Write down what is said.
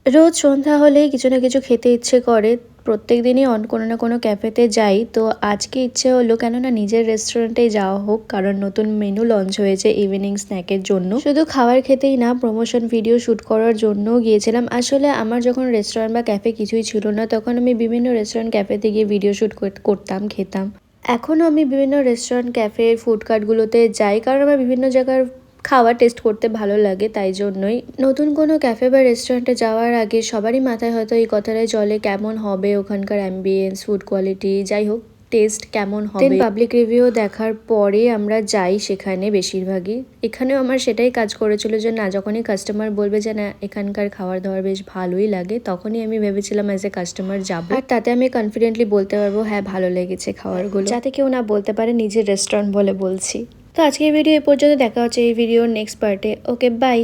রোজ সন্ধ্যা হলেই কিছু না কিছু খেতে ইচ্ছে করে। প্রত্যেক দিনই কোনো না কোনো ক্যাফেতে যাই। তো আজকে ইচ্ছে হলো কেননা নিজের রেস্টুরেন্টেই যাওয়া হোক, কারণ নতুন মেনু লঞ্চ হয়েছে ইভিনিং স্ন্যাকের জন্য। শুধু খাবার খেতেই না, প্রমোশন ভিডিও শ্যুট করার জন্যও গিয়েছিলাম। আসলে আমার যখন রেস্টুরেন্ট বা ক্যাফে কিছুই ছিল না, তখন আমি বিভিন্ন রেস্টুরেন্ট ক্যাফেতে গিয়ে ভিডিও শ্যুট করতাম, খেতাম। এখনও আমি বিভিন্ন রেস্টুরেন্ট ক্যাফে ফুড কার্টগুলোতে যাই, কারণ আমার বিভিন্ন জায়গার খাবার টেস্ট করতে ভালো লাগে। তাই জন্যই নতুন কোনো ক্যাফে বা রেস্টুরেন্টে যাওয়ার আগে সবারই মাথায় হয়তো এই কথাটাই চলে, কেমন হবে ওখানকার অ্যাম্বিয়েন্স, ফুড কোয়ালিটি, যাই হোক টেস্ট কেমন হবে। দেন পাবলিক রিভিউ দেখার পরে আমরা যাই সেখানে বেশিরভাগই। এখানেও আমার সেটাই কাজ করেছিল যে না, যখনই কাস্টমার বলবে যে না এখানকার খাবার দাবার বেশ ভালোই লাগে, তখনই আমি ভেবেছিলাম অ্যাজ এ কাস্টমার যাবো। আর তাতে আমি কনফিডেন্টলি বলতে পারবো হ্যাঁ ভালো লেগেছে খাবারগুলো, যাতে কেউ না বলতে পারে নিজের রেস্টুরেন্ট বলে বলছি। তো আজকের ভিডিও এ পর্যন্ত, দেখা হচ্ছে এই ভিডিওর নেক্সট পার্টে। Okay bye.